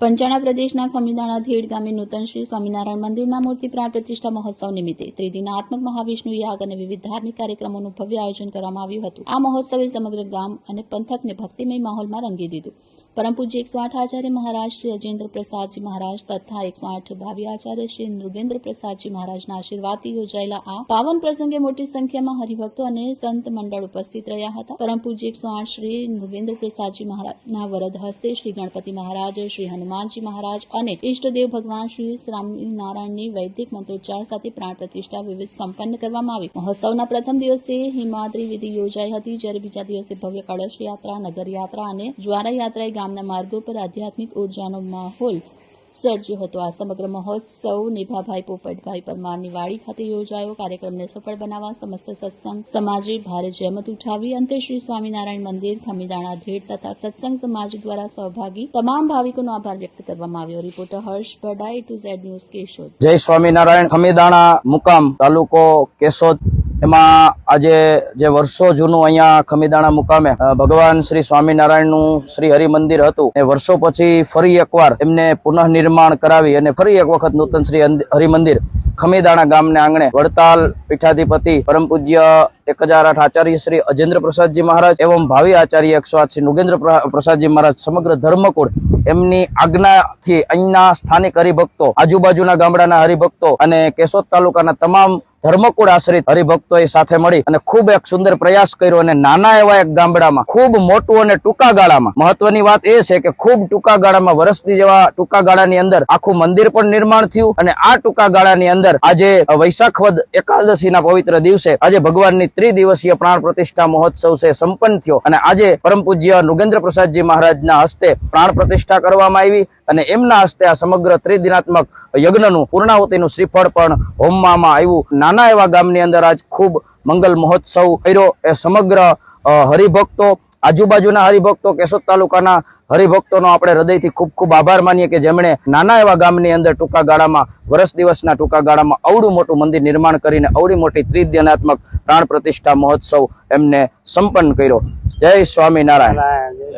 પંચાણા પ્રદેશના ખમીદાણા ધેડ ગામે નૂતન શ્રી સ્વામિનારાયણ મંદિરના મૂર્તિ પ્રાણ પ્રતિષ્ઠા મહોત્સવ નિમિત્તે ત્રિદિનાત્મક મહાવિષ્ણુ યાગ અને વિવિધ ધાર્મિક કાર્યક્રમોનું ભવ્ય આયોજન કરવામાં આવ્યું હતું। આ મહોત્સવે સમગ્ર ગામ અને પંથકને ભક્તિમય માહોલમાં રંગી દીધું। પરમ પૂજ્ય 108 આચાર્ય મહારાજ શ્રી અજેન્દ્ર પ્રસાદજી મહારાજ તથા 108 ભાવિ આચાર્ય શ્રી નૃગેન્દ્ર પ્રસાદજી મહારાજના આશીર્વાદથી યોજાયેલા આ પાવન પ્રસંગે મોટી સંખ્યામાં હરિભક્તો અને સંત મંડળ ઉપસ્થિત રહ્યા હતા। પરમ પૂજ્ય 108 શ્રી નૃગેન્દ્ર પ્રસાદજી મહારાજના વરદ હસ્તે શ્રી ગણપતિ મહારાજ, શ્રી હનુમાનજી મહારાજ અને ઇષ્ટદેવ ભગવાન શ્રી સ્વામિનારાયણની વૈદિક મંત્રોચ્ચાર સાથે પ્રાણ પ્રતિષ્ઠા વિવિધ સંપન્ન કરવામાં આવી। મહોત્સવના પ્રથમ દિવસે હિમાદ્રી વિધિ યોજાઈ હતી, જ્યારે બીજા દિવસે ભવ્ય કળશ યાત્રા, નગર યાત્રા અને જ્વારા યાત્રાએ ગામના માર્ગો પર આધ્યાત્મિક ઉર્જાનો માહોલ સર્જ્યો હતો। આ સમગ્ર મહોત્સવ નિભાભાઈ પોપટભાઈ પરમારની વાડી ખાતે યોજાયો। કાર્યક્રમને સફળ બનાવવા સમસ્ત સત્સંગ સમાજે ભારે જહેમત ઉઠાવી। અંતે શ્રી સ્વામિનારાયણ મંદિર ખમીદાણા ધેડ તથા સત્સંગ સમાજ દ્વારા સહભાગી તમામ ભાવિકોનો આભાર વ્યક્ત કરવામાં આવ્યો। રિપોર્ટર હર્ષ બડા, A2Z ન્યૂઝ, કેશોદ। જય સ્વામિનારાયણ। ખમીદાણા મુકામ તાલુકો કેશોદ એમાં આજે જે વર્ષો જૂનું અહીંયા ખમીદાણા મુકામે ભગવાન શ્રી સ્વામિનારાયણનું શ્રી હરિ મંદિર હતું એ વર્ષો પછી ફરી એકવાર એમને પુનઃનિર્માણ કરાવી અને ફરી એક વખત નૂતન શ્રી હરિ મંદિર ખમીદાણા ગામને આંગણે વડતાલ પીઠાધિપતિ પરમ પૂજ્ય 1008 આચાર્ય શ્રી અજેન્દ્ર પ્રસાદજી મહારાજ એવं ભાવિ આચાર્ય 108 શ્રી નૃગેન્દ્ર પ્રસાદજી મહારાજ સમગ્ર ધર્મકુળ એમની આજ્ઞાથી અહીંના સ્થાનિક હરિભક્તો, આજુબાજુના ગામડાના હરિભક્તો અને કેશોદ તાલુકાના તમામ ધર્મકુળ આશ્રિત હરિભક્તોએ સાથે મળી અને ખૂબ એક સુંદર પ્રયાસ કર્યો અને નાના એવા એક ગામડામાં ખૂબ મોટું અને ટૂંકા ગાળામાં, મહત્વની વાત એ છે કે ખૂબ ટૂંકા ગાળામાં, વર્ષની જેવા ટૂંકા ગાળાની અંદર આખું મંદિર પણ નિર્માણ થયું અને આ ટૂંકા ગાળાની અંદર આજે વૈશાખ વદ એકાદશીના પવિત્ર દિવસે આજે ભગવાનની ત્રિદિવસીય પ્રાણ પ્રતિષ્ઠા મહોત્સવ છે સંપન્ન થયો અને આજે પરમ પૂજ્ય નૃગેન્દ્ર પ્રસાદજી મહારાજના હસ્તે પ્રાણ પ્રતિષ્ઠા કરવામાં આવી અને એમના હસ્તે આ સમગ્ર ત્રિદિનાત્મક યજ્ઞનું પૂર્ણાહુતિનું શ્રીફળ પણ હોમવામાં આવ્યું। નાના એવા ગામની અંદર આજ ખૂબ મંગલ મહોત્સવ કર્યો। એ સમગ્ર હરિભક્તો, આજુબાજુના હરિભક્તો, કેશોદ તાલુકાના હરિભક્તોનો આપણે હૃદયથી ખૂબ ખૂબ આભાર માનીએ કે જેમણે નાના એવા ગામની અંદર ટૂંકા ગાળામાં, વર્ષ દિવસના ટૂંકા ગાળામાં અવડું મોટું મંદિર નિર્માણ કરીને અવડી મોટી ત્રિદિનાત્મક પ્રાણ પ્રતિષ્ઠા મહોત્સવ એમને સંપન્ન કર્યો। જય સ્વામિનારાયણ।